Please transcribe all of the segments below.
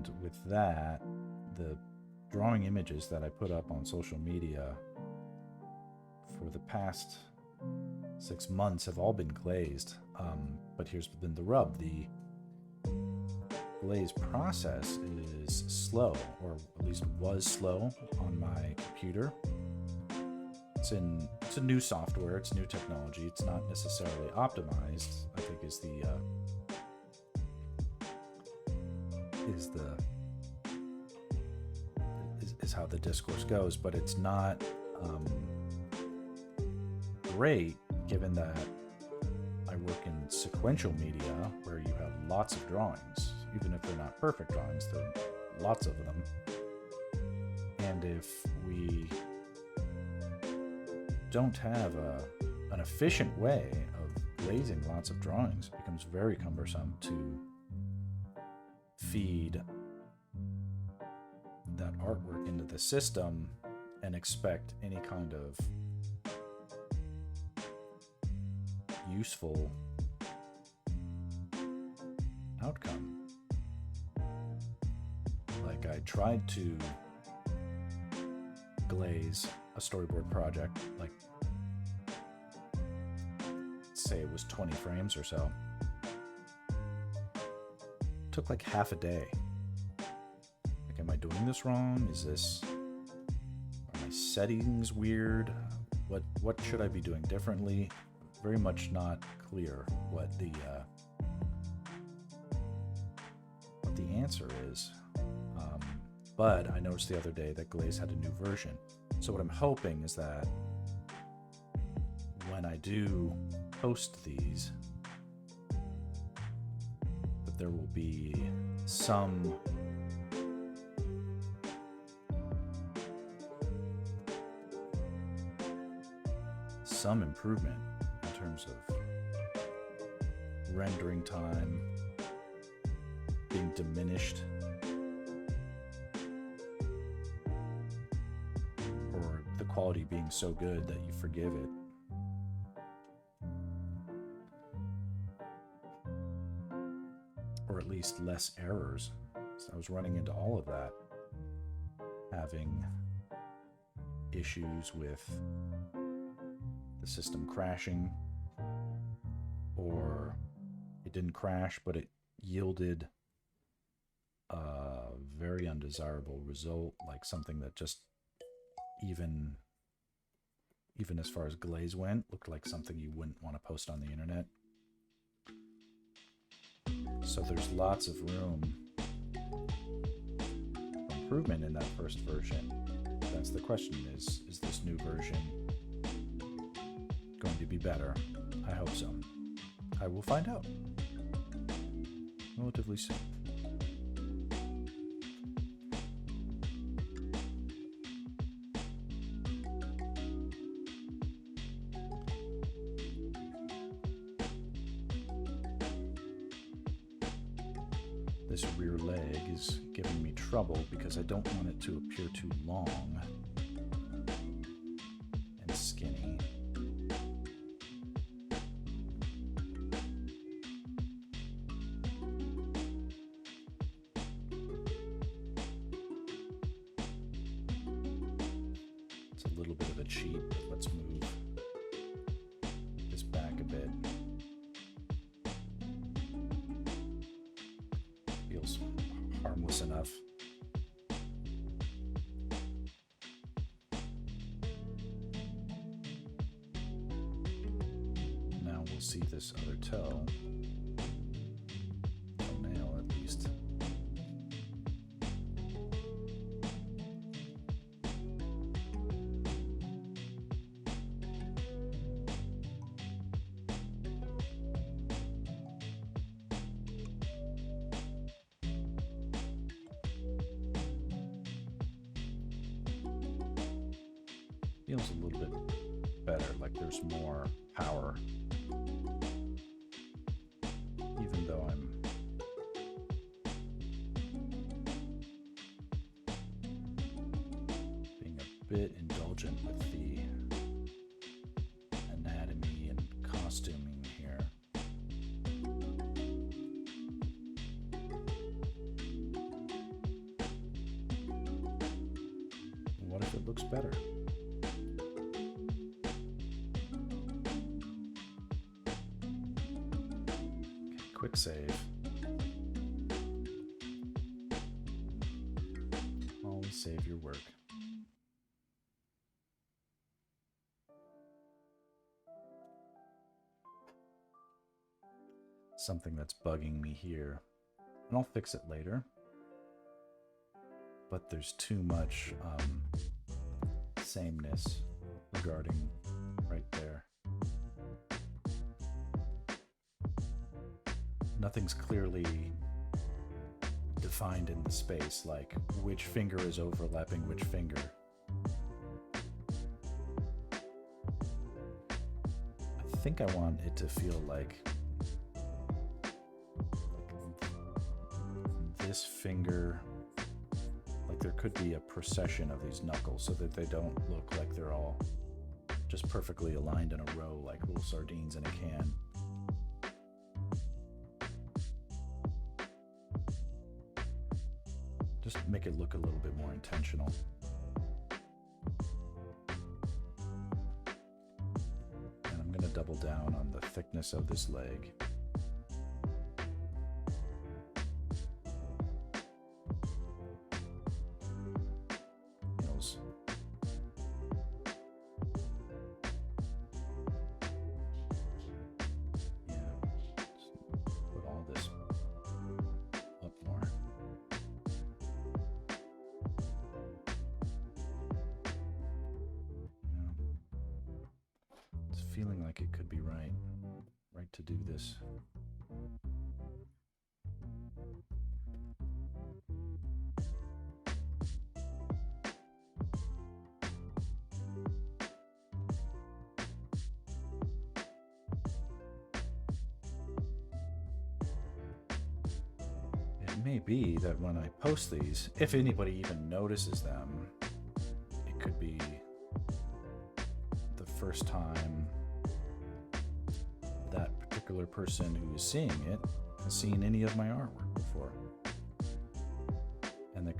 And with that, the drawing images that I put up on social media for the past 6 months have all been glazed. But here's been the rub. The glaze process is slow, or at least was slow on my computer. It's a new software, it's new technology, it's not necessarily optimized, I think is how the discourse goes, but it's not great, given that I work in sequential media where you have lots of drawings. Even if they're not perfect drawings, there are lots of them. And if we don't have an efficient way of glazing lots of drawings, it becomes very cumbersome to feed that artwork into the system and expect any kind of useful outcome. Like, I tried to glaze a storyboard project, like, say it was 20 frames or so. Took like half a day. Like, am I doing this wrong? Are my settings weird? What should I be doing differently? Very much not clear what the answer is. But I noticed the other day that Glaze had a new version. So what I'm hoping is that when I do post these, that there will be some improvement in terms of rendering time being diminished, or the quality being so good that you forgive it. Or at least less errors. So I was running into all of that, having issues with the system crashing, or it didn't crash, but it yielded a very undesirable result, like something that just even as far as glaze went, looked like something you wouldn't want to post on the internet. So there's lots of room for improvement in that first version. That's the question, is this new version going to be better? I hope so. I will find out relatively soon. This rear leg is giving me trouble because I don't want it to appear too long and skinny. It's a little bit of a cheat, but let's move this back a bit. Feels harmless enough. Now we'll see this other toe. Toenail, at least. Feels a little bit better, like there's more power, even though I'm being a bit indulgent with the anatomy and costuming here. looks better. Okay, quick save. Always save your work. Something that's bugging me here, and I'll fix it later, but there's too much sameness regarding right there. Nothing's clearly defined in the space, like which finger is overlapping which finger. I think I want it to feel like this finger, like there could be a procession of these knuckles so that they don't look like they're all just perfectly aligned in a row like little sardines in a can. Just make it look a little bit more intentional. And I'm going to double down on the thickness of this leg. Feeling like it could be right to do this. It may be that when I post these, if anybody even notices them, it could be the first time that particular person who is seeing it has seen any of my artwork before. And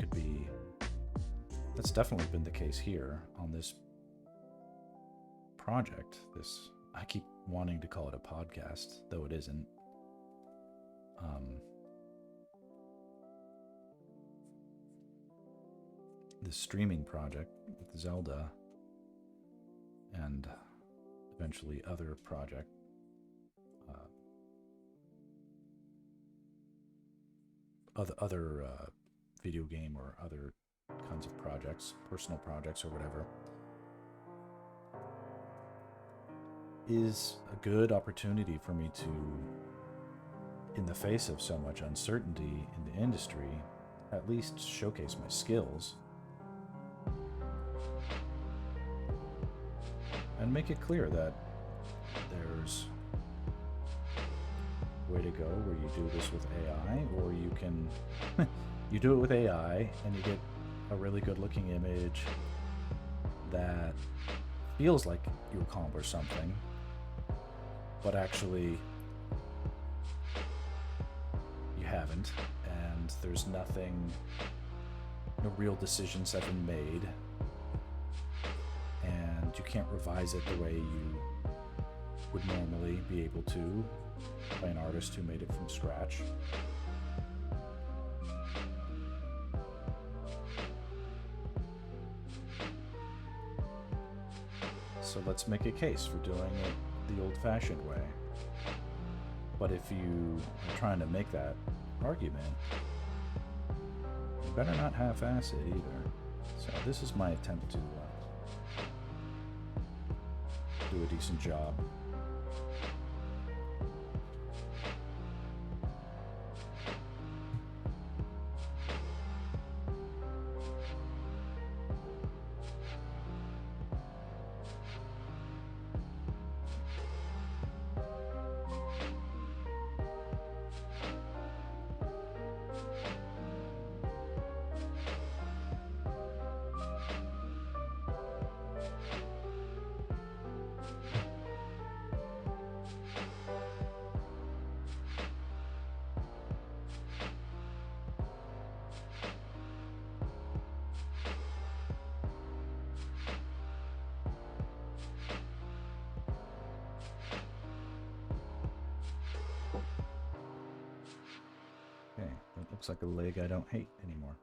that's definitely been the case here on this project. I keep wanting to call it a podcast, though it isn't. This streaming project with Zelda and eventually other project. Other video game or other kinds of projects, personal projects or whatever, is a good opportunity for me to, in the face of so much uncertainty in the industry, at least showcase my skills and make it clear that there's way to go where you do this with AI, or you can you do it with AI and you get a really good looking image that feels like you accomplished something, but actually you haven't, and there's no real decisions have been made, and you can't revise it the way you would normally be able to by an artist who made it from scratch. So let's make a case for doing it the old-fashioned way. But if you are trying to make that argument, you better not half-ass it either. So this is my attempt to do a decent job. That looks like a leg I don't hate anymore.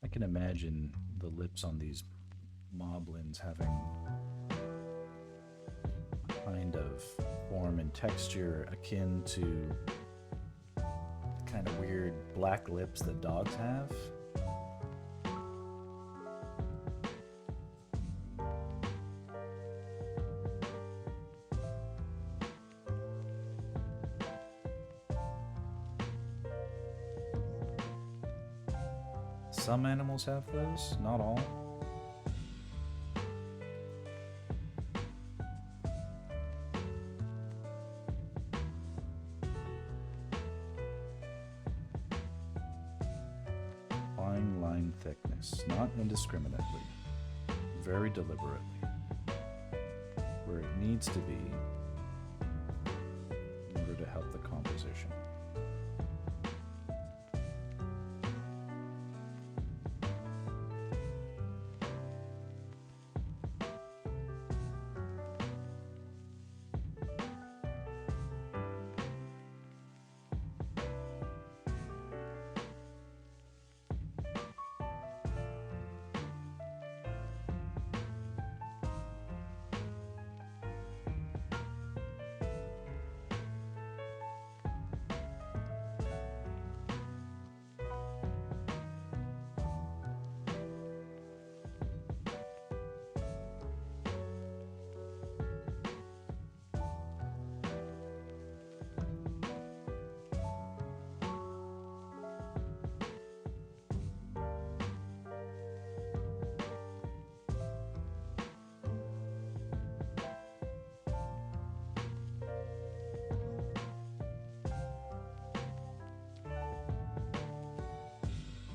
I can imagine the lips on these Moblins having a kind of form and texture akin to the kind of weird black lips that dogs have. Some animals have those, not all. Fine line thickness, not indiscriminately, very deliberately, where it needs to be in order to help the composition.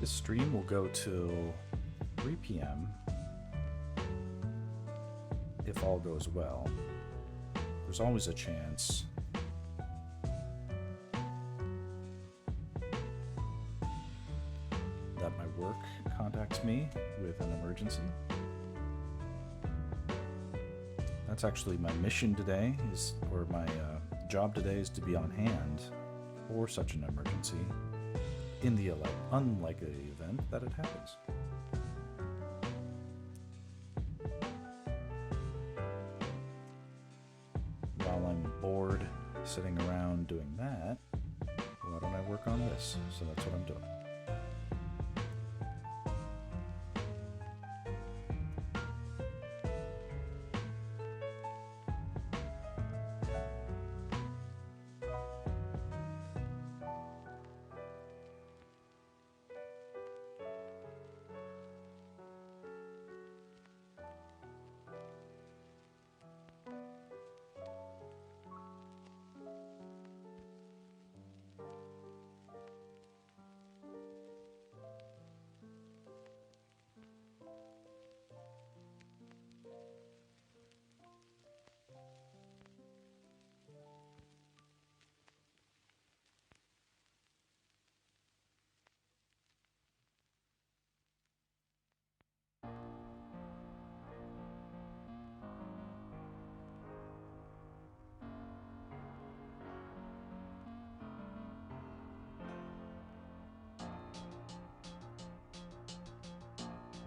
This stream will go till 3 p.m. if all goes well. There's always a chance that my work contacts me with an emergency. That's actually my mission today, or my job today is to be on hand for such an emergency in the unlikely event that it happens. While I'm bored sitting around doing that, why don't I work on this? So that's what I'm doing.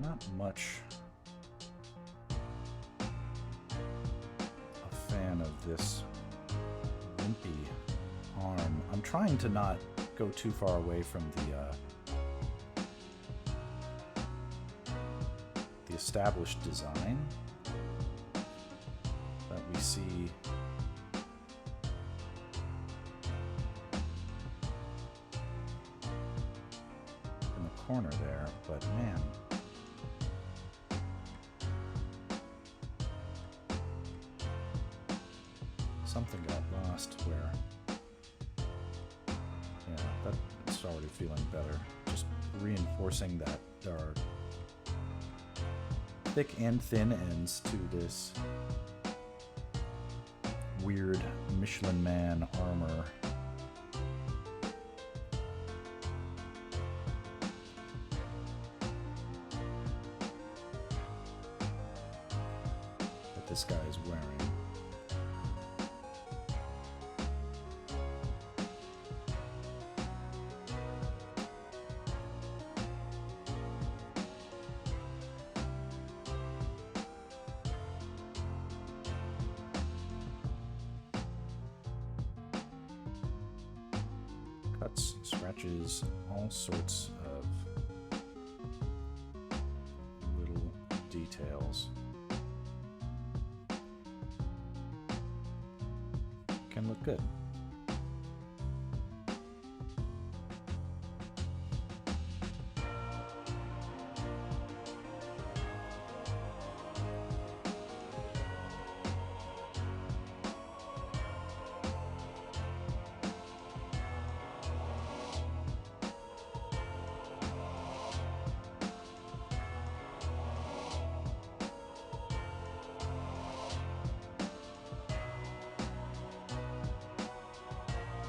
Not much a fan of this wimpy arm. I'm trying to not go too far away from the established design that we see in the corner there, but man, something got lost where, yeah, that's already feeling better. Just reinforcing that there are thick and thin ends to this weird Michelin Man armor. that this guy is wearing. Cuts, scratches, all sorts of little details. Can look good.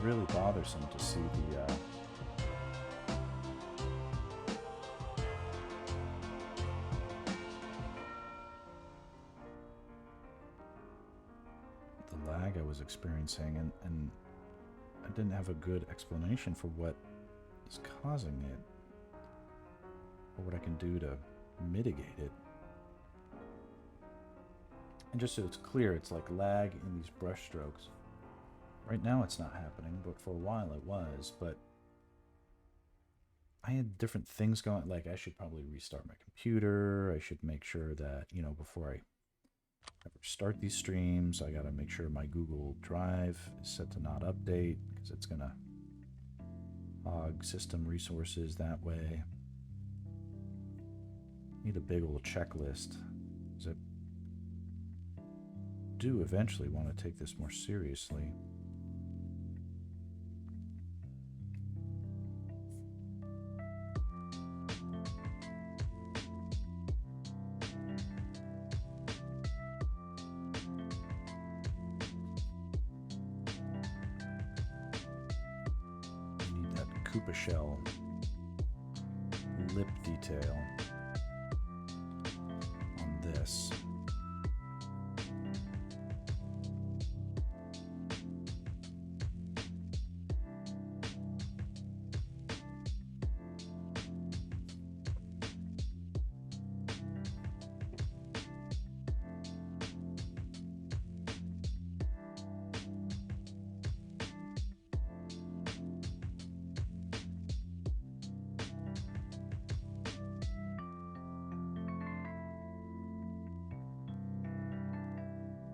Really bothersome to see the lag I was experiencing, and I didn't have a good explanation for what is causing it or what I can do to mitigate it. And just so it's clear, it's like lag in these brush strokes. Right now it's not happening, but for a while it was. But I had different things going, like I should probably restart my computer. I should make sure that, you know, before I ever start these streams, I gotta make sure my Google Drive is set to not update, because it's gonna hog system resources that way. Need a big old checklist, because I do eventually want to take this more seriously. Koopa shell lip detail on this.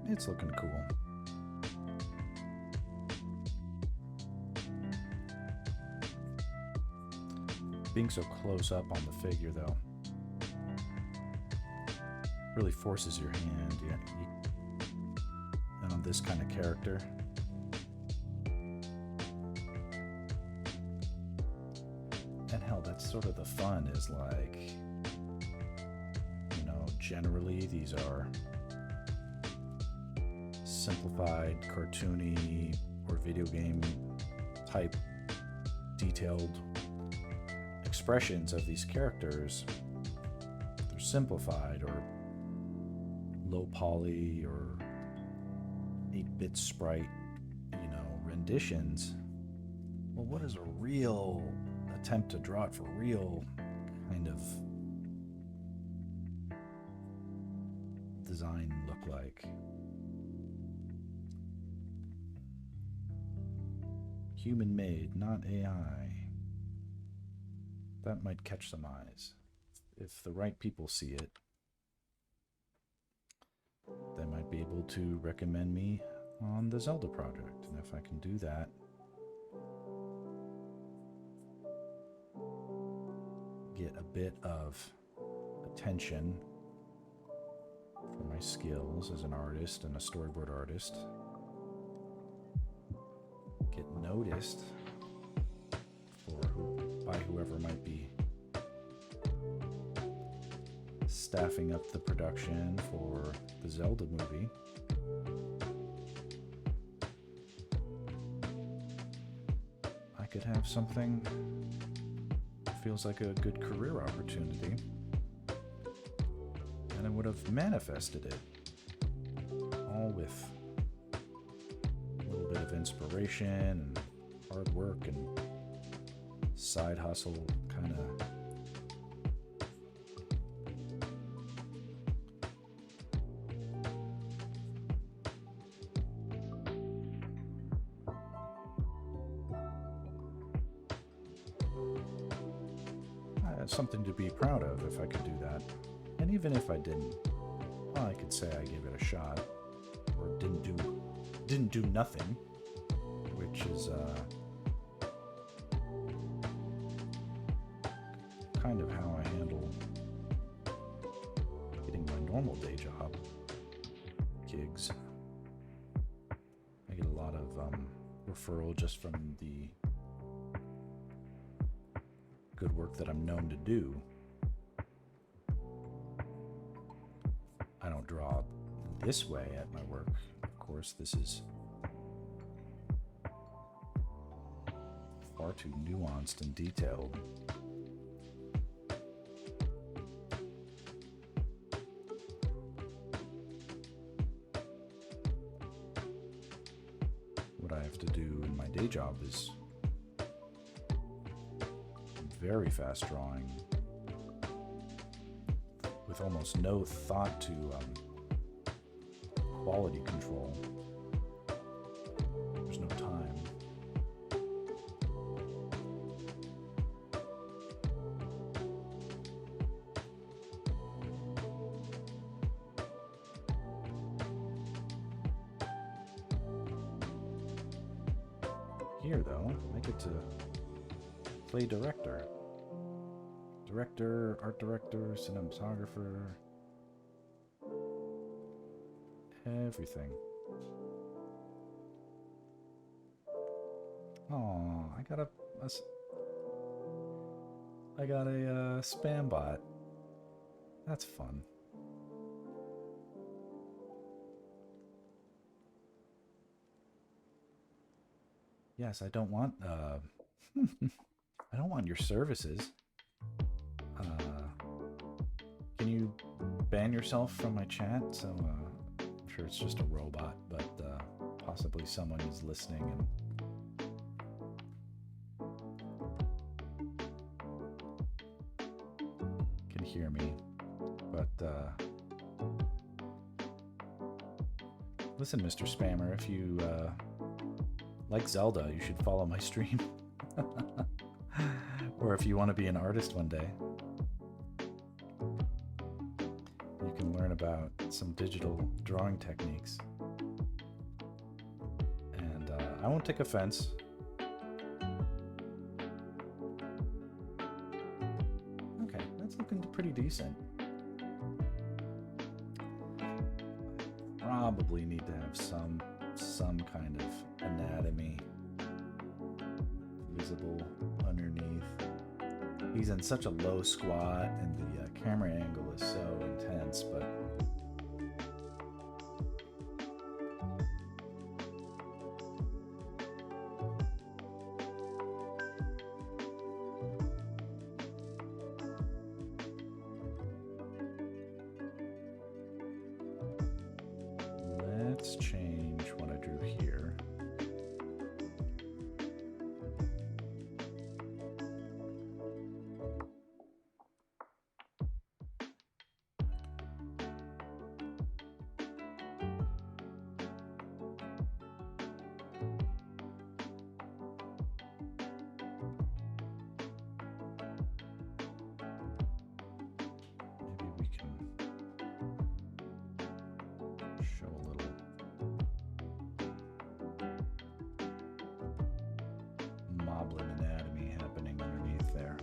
It's looking cool. Being so close up on the figure, though, really forces your hand. And on this kind of character, and hell, that's sort of the fun, is like, you know, generally these are simplified, cartoony, or video game type detailed expressions of these characters. They're simplified or low poly or 8-bit sprite, you know, renditions. Well, what does a real attempt to draw it for real kind of design look like? Human made, not AI. That might catch some eyes. If the right people see it, they might be able to recommend me on the Zelda project. And if I can do that, get a bit of attention for my skills as an artist and a storyboard artist, get noticed by whoever might be staffing up the production for the Zelda movie, I could have something that feels like a good career opportunity, and I would have manifested it. with a little bit of inspiration and hard work and side hustle kind of something to be proud of if I could do that. And even if I didn't, well, I could say I gave it a shot, or didn't do nothing, which is kind of how I handle getting my normal day job gigs. I get a lot of referral just from the good work that I'm known to do. I don't draw this way at my work. Of course, this is far too nuanced and detailed. What I have to do in my day job is very fast drawing with almost no thought to quality control. There's no time. Here, though, I get to play director. Director, art director, cinematographer, everything. Oh, I got a spam bot. That's fun. Yes, I don't want I don't want your services. Can you ban yourself from my chat? So I'm sure it's just a robot, but possibly someone is listening and can hear me. But listen, Mr. Spammer, if you like Zelda, you should follow my stream. Or if you want to be an artist one day, you can learn about some digital drawing techniques. And I won't take offense. Okay, that's looking pretty decent. Probably need to have some kind of anatomy visible underneath. He's in such a low squat, and the camera angle is so intense, but let's change what I drew here. Moblin anatomy happening underneath there.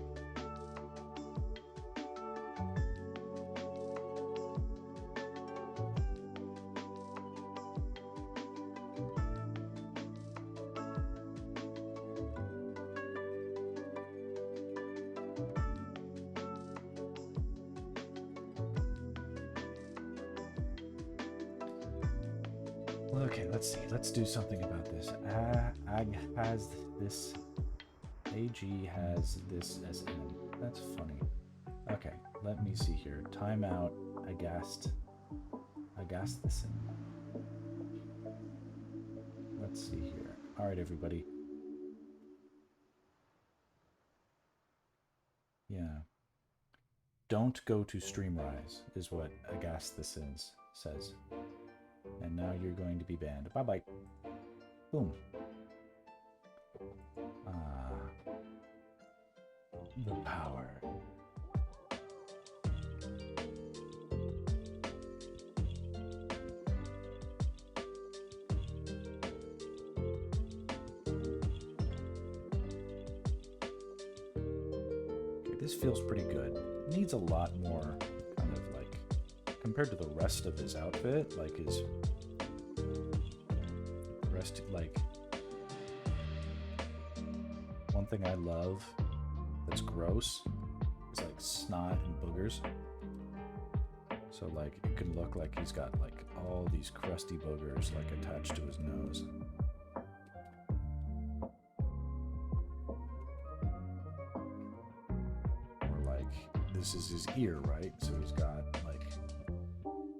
Okay, let's see. Let's do something about this. AG has this. AG has this as in. That's funny. Okay, let me see here. Timeout. Aghast this in. let's see here. All right, everybody. Yeah. Don't go to Streamrise is what Agasthis says. And now you're going to be banned. Bye-bye. Boom. The power. This feels pretty good. Needs a lot more kind of like, compared to the rest of his outfit, like his rest, like, one thing I love that's gross is like snot and boogers. So like it can look like he's got like all these crusty boogers like attached to his nose. This is his ear, right? So he's got like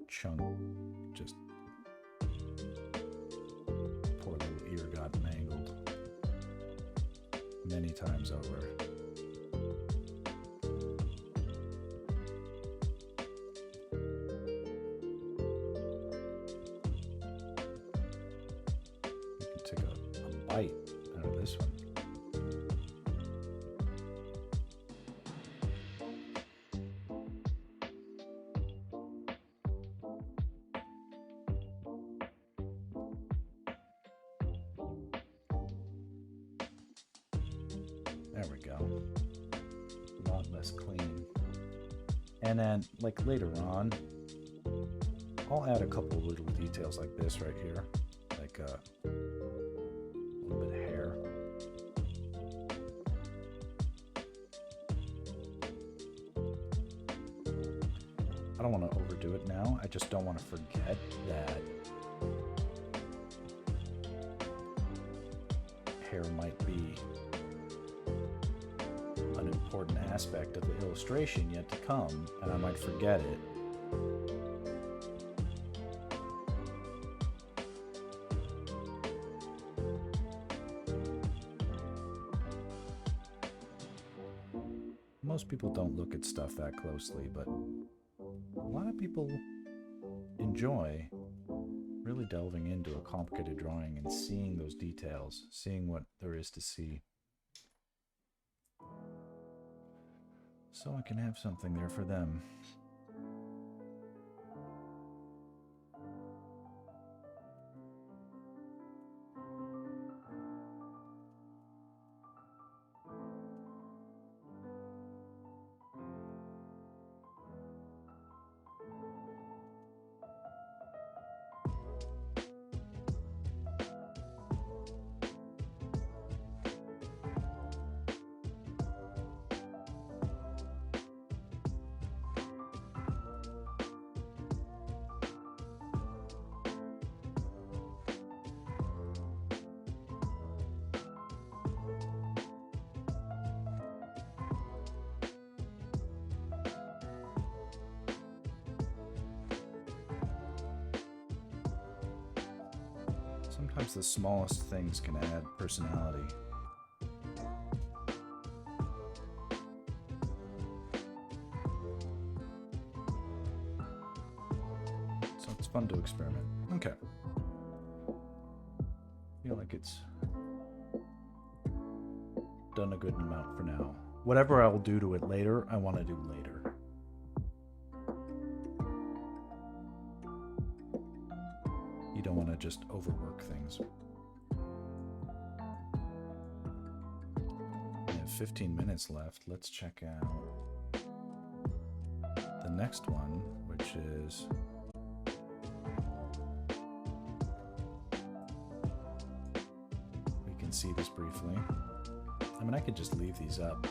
chunk, just poor little ear got mangled many times over. You can take a bite out of this one. There we go. A lot less clean. And then, like later on, I'll add a couple little details like this right here, like a little bit of hair. I don't want to overdo it now. I just don't want to forget that hair might be an important aspect of the illustration yet to come, and I might forget it. Most people don't look at stuff that closely, but a lot of people enjoy really delving into a complicated drawing and seeing those details, seeing what there is to see. So I can have something there for them. Sometimes the smallest things can add personality. So it's fun to experiment. Okay. Feel like it's done a good amount for now. Whatever I will do to it later, I want to do later. You don't want to just overwork things. We have 15 minutes left. Let's check out the next one, which is we can see this briefly. I mean, I could just leave these up